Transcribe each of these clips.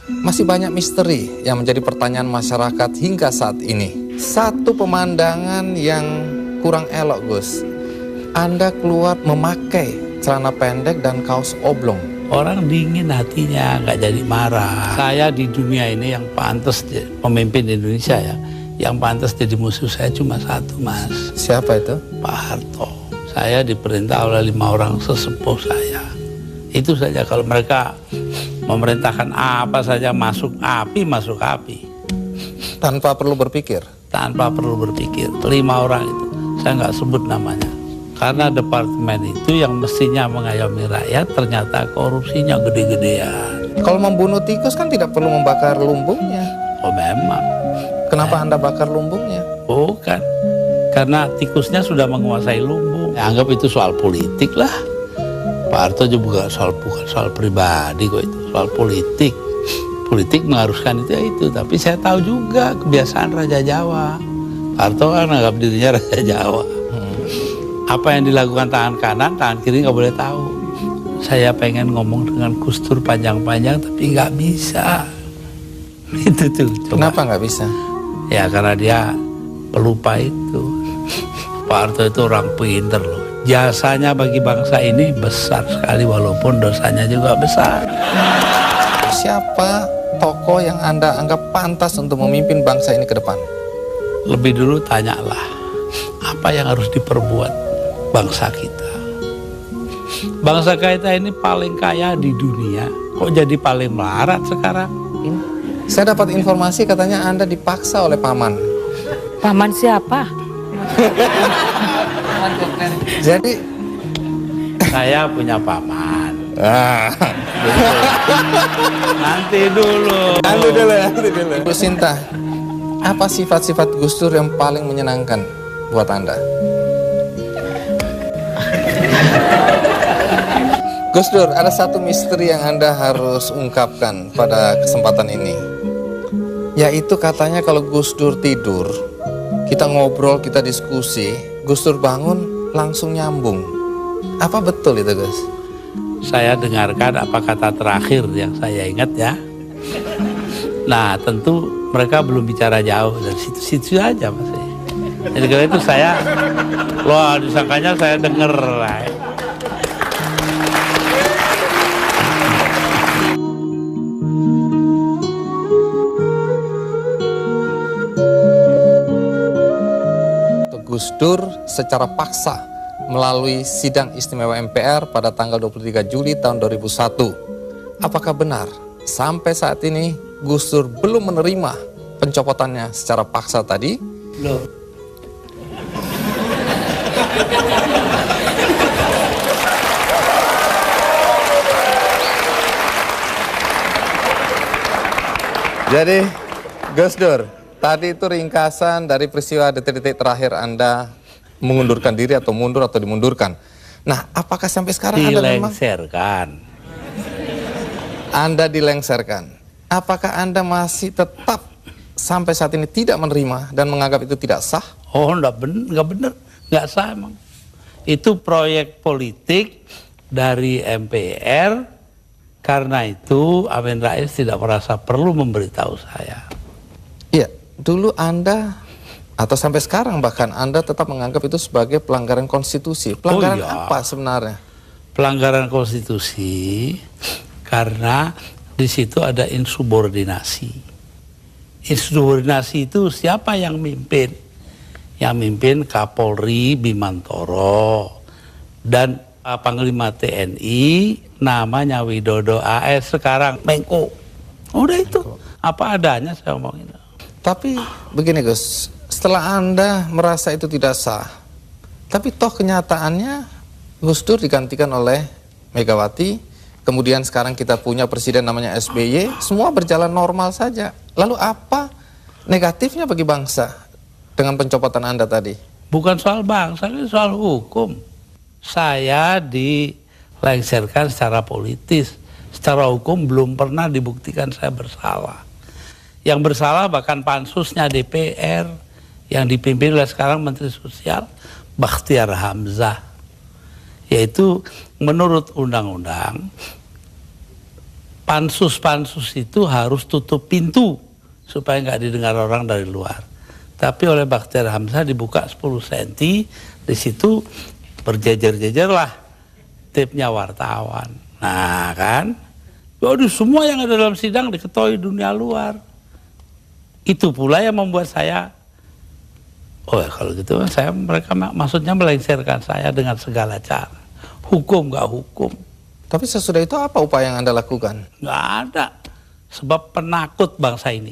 Masih banyak misteri yang menjadi pertanyaan masyarakat hingga saat ini. Satu pemandangan yang kurang elok, Gus. Anda keluar memakai celana pendek dan kaos oblong. Orang dingin hatinya, nggak jadi marah. Saya di dunia ini yang pantas pemimpin Indonesia ya, yang pantas jadi musuh saya cuma satu, Mas. Siapa itu? Pak Harto. Saya diperintah oleh 5 orang sesepuh saya. Itu saja, kalau mereka memerintahkan apa saja masuk api, masuk api. Tanpa perlu berpikir? Tanpa perlu berpikir. 5 orang itu, saya nggak sebut namanya. Karena departemen itu yang mestinya mengayomi rakyat, ternyata korupsinya gede-gedean. Kalau membunuh tikus kan tidak perlu membakar lumbungnya. Oh memang. Kenapa Anda bakar lumbungnya? Bukan. Karena tikusnya sudah menguasai lumbung. Ya, anggap itu soal politik lah. Pak Harto juga bukan soal pribadi kok, itu soal politik. Politik mengharuskan itu ya itu. Tapi saya tahu juga kebiasaan Raja Jawa. Pak Harto kan anggap dirinya Raja Jawa. Apa yang dilakukan tangan kanan, tangan kiri nggak boleh tahu. Saya pengen ngomong dengan Gus Dur panjang-panjang tapi nggak bisa. Itu tuh. Coba. Kenapa nggak bisa? Ya karena dia pelupa itu. Pak Harto itu orang pinter loh. Jasanya bagi bangsa ini besar sekali walaupun dosanya juga besar. Siapa tokoh yang Anda anggap pantas untuk memimpin bangsa ini ke depan? Lebih dulu tanyalah, apa yang harus diperbuat bangsa kita? Bangsa kita ini paling kaya di dunia, kok jadi paling melarat sekarang? Saya dapat informasi katanya Anda dipaksa oleh paman. Paman siapa? Jadi saya punya paman. ah, Nanti dulu. Nanti dulu. Bu Sinta, apa sifat-sifat Gus Dur yang paling menyenangkan buat Anda? Gus Dur, ada satu misteri yang Anda harus ungkapkan pada kesempatan ini. Yaitu katanya kalau Gus Dur tidur, kita ngobrol, kita diskusi, Gus Dur bangun langsung nyambung. Apa betul itu, Gus? Saya dengarkan apa kata terakhir yang saya ingat ya. Nah tentu mereka belum bicara jauh, dari situ-situ aja masih. Jadi kalau itu saya, wah disangkanya saya denger. Gus Dur secara paksa melalui sidang istimewa MPR pada tanggal 23 Juli tahun 2001. Apakah benar sampai saat ini Gus Dur belum menerima pencopotannya secara paksa tadi? Loh. Jadi Gus Dur, tadi itu ringkasan dari peristiwa detik-detik terakhir Anda mengundurkan diri atau mundur atau dimundurkan. Nah, apakah sampai sekarang Anda dilengserkan? Apakah Anda masih tetap sampai saat ini tidak menerima dan menganggap itu tidak sah? Oh, nggak bener, nggak sah emang. Itu proyek politik dari MPR. Karena itu Amin Rais tidak merasa perlu memberitahu saya. Iya, dulu Anda atau sampai sekarang bahkan Anda tetap menganggap itu sebagai pelanggaran konstitusi. Pelanggaran apa sebenarnya? Pelanggaran konstitusi karena di situ ada insubordinasi. Insubordinasi itu siapa yang mimpin? Yang mimpin Kapolri Bimantoro dan Panglima TNI namanya Widodo AS, sekarang Menko. Udah itu apa adanya saya omongin. Tapi begini Gus, setelah Anda merasa itu tidak sah, tapi toh kenyataannya Gus Dur digantikan oleh Megawati, kemudian sekarang kita punya presiden namanya SBY, semua berjalan normal saja. Lalu apa negatifnya bagi bangsa dengan pencopotan Anda tadi? Bukan soal bangsa, ini soal hukum. Saya dilengserkan secara politis, secara hukum belum pernah dibuktikan saya bersalah. Yang bersalah bahkan pansusnya DPR yang dipimpin oleh sekarang Menteri Sosial Bakhtiar Hamzah. Yaitu menurut undang-undang pansus itu harus tutup pintu supaya nggak didengar orang dari luar. Tapi oleh Bakhtiar Hamzah dibuka 10 cm, di situ berjejer-jejer lah tipnya wartawan. Nah kan, waduh, semua yang ada dalam sidang diketahui dunia luar. Itu pula yang membuat saya, oh ya kalau gitu mereka maksudnya melengsarkan saya dengan segala cara. Hukum nggak hukum. Tapi sesudah itu apa upaya yang Anda lakukan? Nggak ada. Sebab penakut bangsa ini.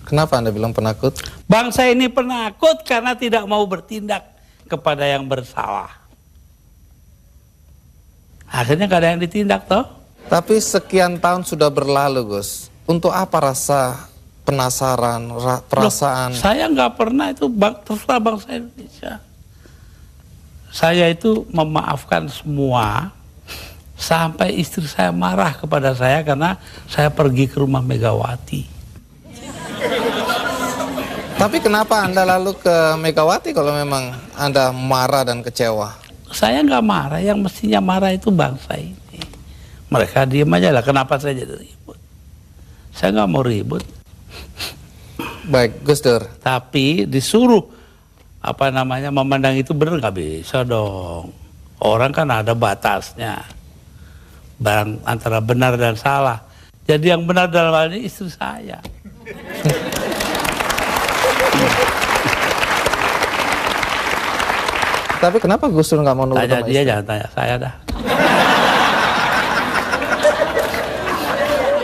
Kenapa Anda bilang penakut? Bangsa ini penakut karena tidak mau bertindak kepada yang bersalah. Akhirnya nggak ada yang ditindak toh. Tapi sekian tahun sudah berlalu, Gus. Untuk apa rasa penasaran, perasaan? Loh, saya nggak pernah itu terserah bangsa Indonesia. Saya itu memaafkan semua. Sampai istri saya marah kepada saya karena saya pergi ke rumah Megawati. Tapi kenapa Anda lalu ke Megawati kalau memang Anda marah dan kecewa? Saya nggak marah, yang mestinya marah itu bangsa ini. Mereka diem aja lah, kenapa saya jadi ribut? Saya nggak mau ribut. Baik, Gus Dur. Tapi disuruh memandang itu benar nggak bisa dong. Orang kan ada batasnya. Barang antara benar dan salah. Jadi yang benar dalam hal ini istri saya. Tapi kenapa Gus Dur nggak mau nurut tanya sama dia, istri? jangan tanya saya dah.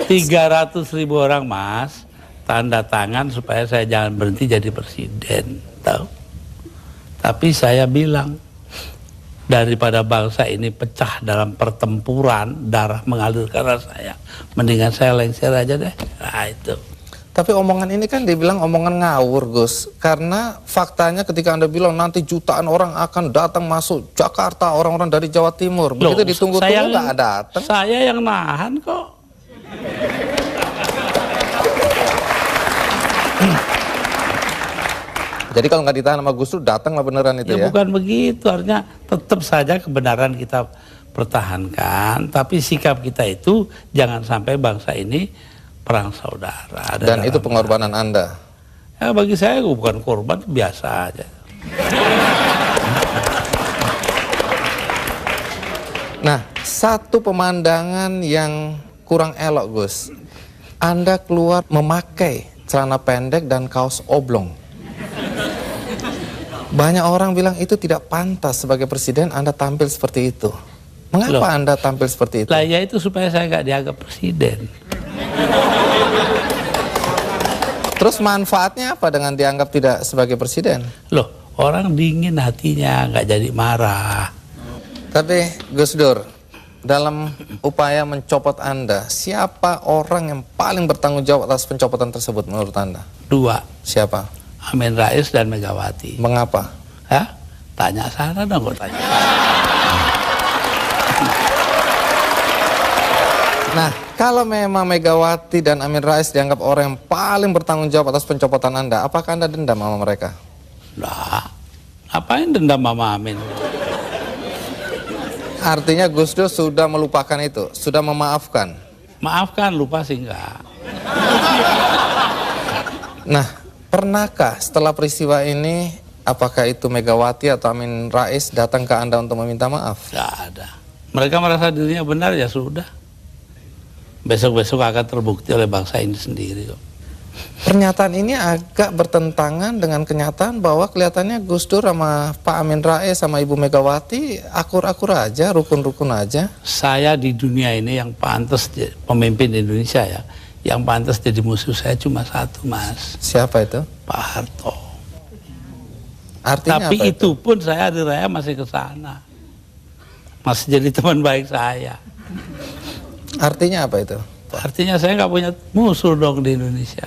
300.000 orang mas tanda tangan supaya saya jangan berhenti jadi presiden, tahu? Tapi saya bilang, daripada bangsa ini pecah dalam pertempuran, darah mengalir karena saya, mendingan saya lengser aja deh. Nah itu. Tapi omongan ini kan dibilang omongan ngawur, Gus. Karena faktanya ketika Anda bilang nanti jutaan orang akan datang masuk Jakarta, orang-orang dari Jawa Timur. Begitu ditunggu-tunggu nggak datang. Saya yang nahan kok. Jadi kalau nggak ditahan sama Gus Dur, datanglah beneran itu ya? Bukan begitu, artinya tetap saja kebenaran kita pertahankan, tapi sikap kita itu jangan sampai bangsa ini perang saudara. Dan itu pengorbanan Anda? Ya bagi saya bukan korban, biasa aja. Nah, satu pemandangan yang kurang elok, Gus. Anda keluar memakai celana pendek dan kaos oblong. Banyak orang bilang itu tidak pantas sebagai presiden Anda tampil seperti itu. Mengapa Anda tampil seperti itu? Lah ya itu supaya saya nggak dianggap presiden. Terus manfaatnya apa dengan dianggap tidak sebagai presiden? Loh, orang dingin hatinya, nggak jadi marah. Tapi Gus Dur, dalam upaya mencopot Anda, siapa orang yang paling bertanggung jawab atas pencopotan tersebut menurut Anda? 2. Siapa? Amin Rais dan Megawati. Mengapa? Hah? Tanya sana dong, kok tanya. Nah, kalau memang Megawati dan Amin Rais dianggap orang yang paling bertanggung jawab atas pencopotan Anda, apakah Anda dendam sama mereka? Lah, ngapain dendam sama Amin? Artinya Gus Dur sudah melupakan itu, sudah memaafkan. Maafkan, lupa sih enggak. Nah, pernahkah setelah peristiwa ini, apakah itu Megawati atau Amin Rais datang ke Anda untuk meminta maaf? Enggak ada. Mereka merasa dirinya benar, ya sudah. Besok-besok akan terbukti oleh bangsa ini sendiri kok. Pernyataan ini agak bertentangan dengan kenyataan bahwa kelihatannya Gus Dur sama Pak Amin Rais sama Ibu Megawati akur-akur aja, rukun-rukun aja. Saya di dunia ini yang pantas pemimpin Indonesia ya, yang pantas jadi musuh saya cuma satu, Mas. Siapa itu? Pak Harto. Artinya tapi apa itu pun saya hari raya masih ke sana. Masih jadi teman baik saya. Artinya apa itu? Artinya saya nggak punya musuh dong di Indonesia.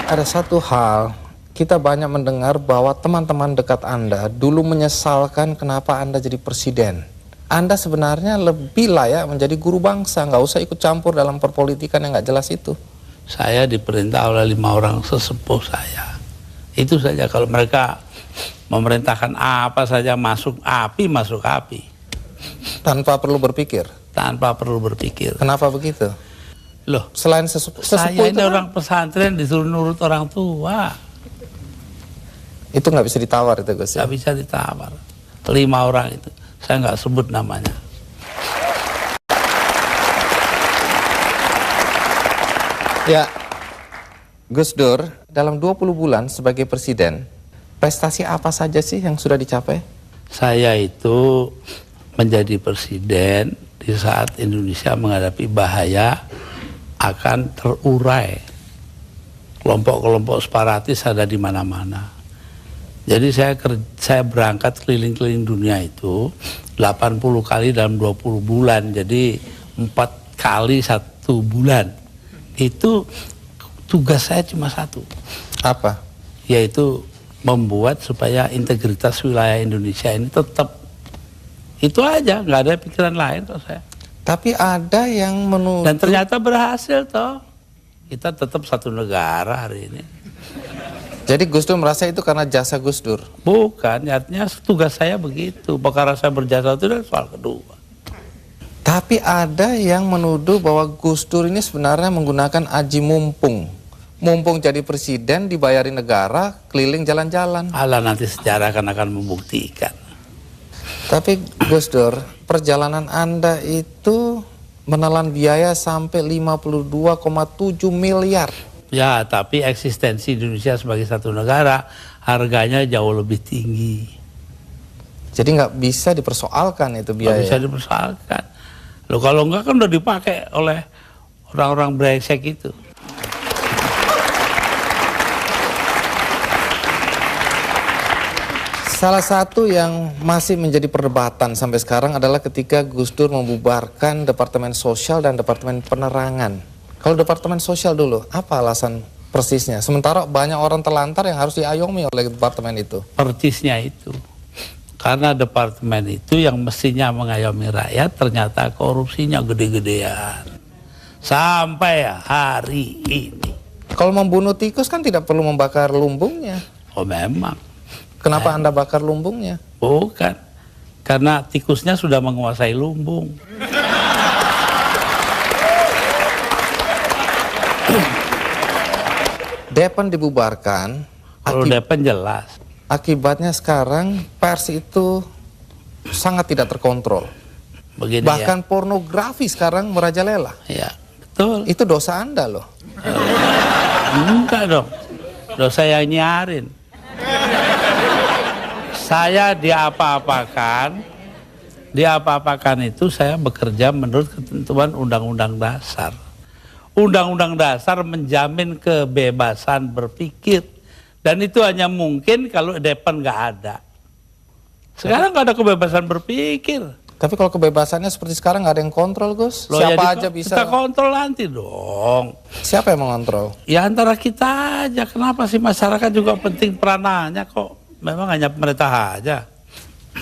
Ada satu hal, kita banyak mendengar bahwa teman-teman dekat Anda dulu menyesalkan kenapa Anda jadi presiden. Anda sebenarnya lebih layak menjadi guru bangsa, nggak usah ikut campur dalam perpolitikan yang nggak jelas itu. Saya diperintah oleh 5 orang sesepuh saya. Itu saja, kalau mereka memerintahkan apa saja masuk api, Tanpa perlu berpikir. tanpa perlu berpikir. Kenapa begitu? Loh, Selain sesepuh saya itu ini kan, orang pesantren disuruh nurut orang tua, itu nggak bisa ditawar itu Gus ya? nggak bisa ditawar. 5 orang itu, saya nggak sebut namanya. Ya, Gus Dur dalam 20 bulan sebagai presiden, prestasi apa saja sih yang sudah dicapai? Saya itu menjadi presiden di saat Indonesia menghadapi bahaya akan terurai. Kelompok-kelompok separatis ada di mana-mana. Jadi saya berangkat keliling-keliling dunia itu 80 kali dalam 20 bulan. Jadi 4 kali 1 bulan. Itu tugas saya cuma satu. Apa? Yaitu membuat supaya integritas wilayah Indonesia ini tetap. Itu aja, nggak ada pikiran lain kok saya. Tapi ada yang menuduh. Dan ternyata berhasil toh. Kita tetap satu negara hari ini. Jadi Gus Dur merasa itu karena jasa Gus Dur? Bukan, artinya tugas saya begitu. Perkara saya berjasa itu adalah soal kedua. Tapi ada yang menuduh bahwa Gus Dur ini sebenarnya menggunakan aji mumpung. Mumpung jadi presiden, dibayari negara, keliling jalan-jalan. Allah nanti sejarah akan membuktikan. Tapi Gus Dur, perjalanan Anda itu menelan biaya sampai 52,7 miliar. Ya, tapi eksistensi Indonesia sebagai satu negara harganya jauh lebih tinggi. Jadi nggak bisa dipersoalkan itu biaya. Nggak bisa dipersoalkan. Loh kalau enggak kan udah dipakai oleh orang-orang brengsek itu. Salah satu yang masih menjadi perdebatan sampai sekarang adalah ketika Gus Dur membubarkan Departemen Sosial dan Departemen Penerangan. Kalau Departemen Sosial dulu, apa alasan persisnya? Sementara banyak orang terlantar yang harus diayomi oleh departemen itu. Persisnya itu. Karena departemen itu yang mestinya mengayomi rakyat ternyata korupsinya gede-gedean. Sampai hari ini. Kalau membunuh tikus kan tidak perlu membakar lumbungnya. Oh memang. Kenapa Anda bakar lumbungnya? Bukan. Karena tikusnya sudah menguasai lumbung. Depan dibubarkan. Kalau Depan jelas. Akibatnya sekarang pers itu sangat tidak terkontrol. Begini Bahkan pornografi sekarang merajalela. ya. Betul. Itu dosa Anda loh. Enggak dong. Dosa yang nyarin. Saya diapa-apakan itu saya bekerja menurut ketentuan Undang-Undang Dasar. Undang-Undang Dasar menjamin kebebasan berpikir. Dan itu hanya mungkin kalau Depan nggak ada. Sekarang nggak ada kebebasan berpikir. Tapi kalau kebebasannya seperti sekarang nggak ada yang kontrol, Gus. Loh, Siapa ya aja bisa. Kita kontrol nanti dong. Siapa yang mengontrol? Ya antara kita aja. Kenapa sih masyarakat juga penting peranannya kok? Memang hanya pemerintah aja.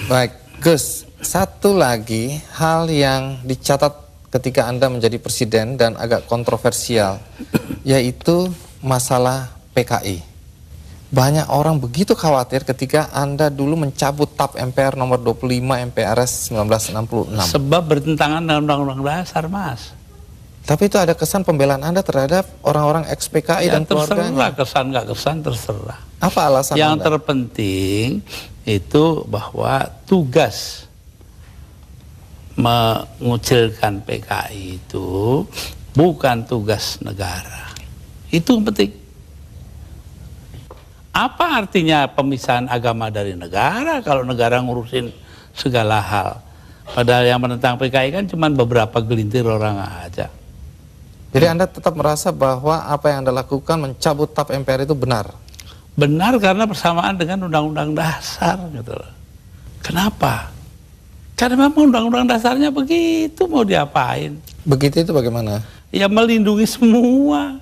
Baik, Gus. Satu lagi hal yang dicatat ketika Anda menjadi presiden dan agak kontroversial, yaitu masalah PKI. Banyak orang begitu khawatir ketika Anda dulu mencabut TAP MPR nomor 25 MPRS 1966. Sebab bertentangan dengan Undang-Undang Dasar, Mas. Tapi itu ada kesan pembelaan Anda terhadap orang-orang ex-PKI Ya dan keluarganya. terserah, kesan nggak kesan terserah. Apa alasan Yang Anda? terpenting itu bahwa tugas mengucilkan PKI itu bukan tugas negara. Itu yang penting. Apa artinya pemisahan agama dari negara kalau negara ngurusin segala hal? Padahal yang menentang PKI kan cuma beberapa gelintir orang aja. Jadi Anda tetap merasa bahwa apa yang Anda lakukan mencabut TAP MPR itu benar? Benar karena bersamaan dengan Undang-Undang Dasar gitu loh. Kenapa? Karena memang Undang-Undang Dasarnya begitu, mau diapain? Begitu itu bagaimana? Ya melindungi semua.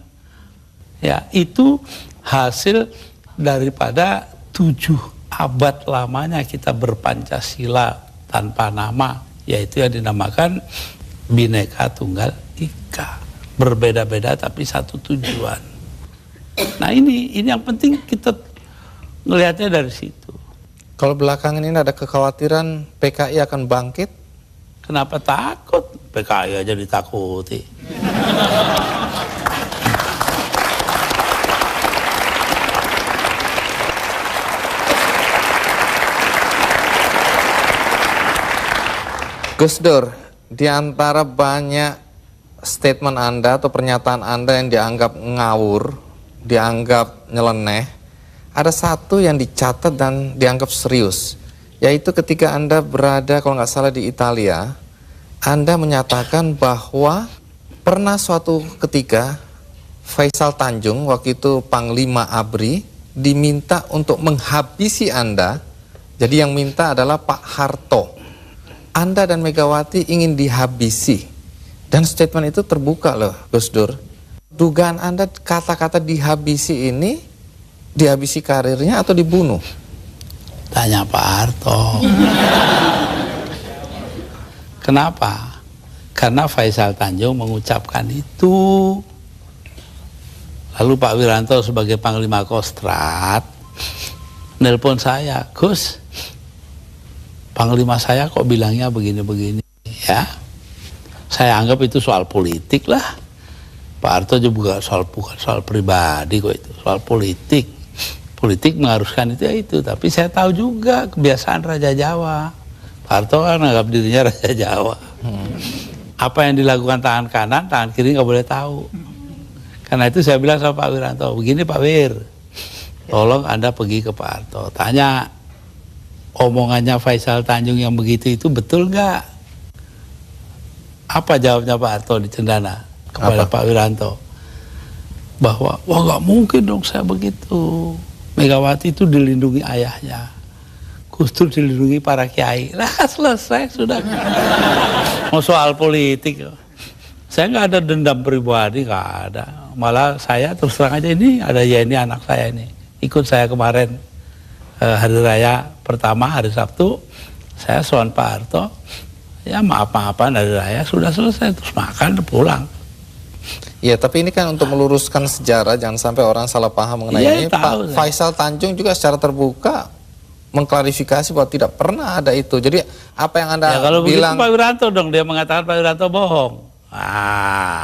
Ya itu hasil daripada 7 abad lamanya kita berpancasila tanpa nama, yaitu yang dinamakan Bhinneka Tunggal Ika. Berbeda-beda tapi satu tujuan. Nah ini yang penting kita ngelihatnya dari situ. Kalau belakangan ini ada kekhawatiran PKI akan bangkit? Kenapa takut? PKI aja ditakuti. Gus Dur, di antara banyak statement Anda atau pernyataan Anda yang dianggap ngawur, dianggap nyeleneh, ada satu yang dicatat dan dianggap serius, yaitu ketika Anda berada, kalau nggak salah, di Italia, Anda menyatakan bahwa pernah suatu ketika Faisal Tanjung, waktu itu Panglima ABRI, diminta untuk menghabisi Anda. Jadi yang minta adalah Pak Harto. Anda dan Megawati ingin dihabisi. Dan statement itu terbuka loh, Gus Dur. Dugaan Anda kata-kata dihabisi ini, dihabisi karirnya atau dibunuh? Tanya Pak Harto. Kenapa? Karena Faisal Tanjung mengucapkan itu. Lalu Pak Wiranto sebagai Panglima Kostrad nelpon saya, Gus, Panglima saya kok bilangnya begini-begini, ya. Saya anggap itu soal politik lah. Pak Harto juga bukan soal pribadi kok, itu soal politik. Politik mengharuskan itu ya itu, tapi saya tahu juga kebiasaan Raja Jawa. Pak Harto kan anggap dirinya Raja Jawa. Apa yang dilakukan tangan kanan, tangan kiri nggak boleh tahu. Karena itu saya bilang sama Pak Wiranto, begini Pak Wir, tolong Anda pergi ke Pak Harto, tanya omongannya Faisal Tanjung yang begitu itu betul nggak? Apa jawabnya Pak Harto di Cendana kepada Pak Wiranto? Bahwa, wah nggak mungkin dong saya begitu. Megawati itu dilindungi ayahnya, Gus Dur dilindungi para kiai. Lah selesai sudah. Mau soal politik, saya nggak ada dendam pribadi, nggak ada. Malah saya terus terang aja, ini ada Yeni anak saya ini, ikut saya kemarin hari raya pertama hari Sabtu, saya soal Pak Harto, ya maaf-maafan hari raya sudah selesai, terus makan pulang. Ya, tapi ini kan untuk meluruskan sejarah, jangan sampai orang salah paham mengenai ini. Pak Faisal Tanjung juga secara terbuka mengklarifikasi bahwa tidak pernah ada itu. Jadi apa yang Anda kalau bilang, Pak Wiranto dong, dia mengatakan Pak Wiranto bohong.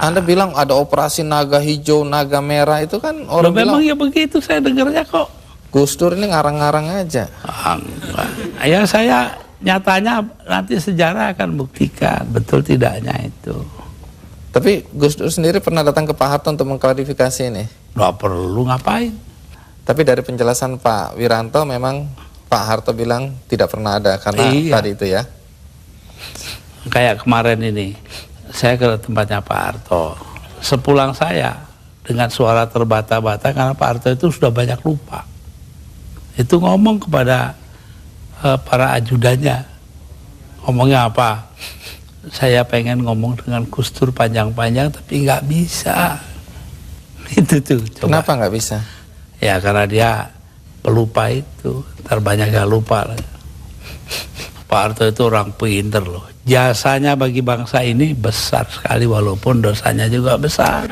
Anda bilang ada operasi naga hijau, naga merah, itu kan orang bilang. Memang ya begitu, saya dengarnya kok. Gus Dur ini ngarang-ngarang aja. Ya saya nyatanya nanti sejarah akan buktikan betul tidaknya itu. Tapi Gus Dur sendiri pernah datang ke Pak Harto untuk mengklarifikasi ini? Nggak perlu, ngapain? Tapi dari penjelasan Pak Wiranto memang Pak Harto bilang tidak pernah ada karena tadi itu ya. Kayak kemarin ini, saya ke tempatnya Pak Harto. Sepulang saya dengan suara terbata-bata karena Pak Harto itu sudah banyak lupa. Itu ngomong kepada para ajudannya. Ngomongnya apa? Saya pengen ngomong dengan Gus Dur panjang-panjang tapi nggak bisa. Itu tuh. Coba. Kenapa nggak bisa? Ya karena dia pelupa itu. Ntar banyak yang lupa. Pak Harto itu orang pinter loh. Jasanya bagi bangsa ini besar sekali walaupun dosanya juga besar.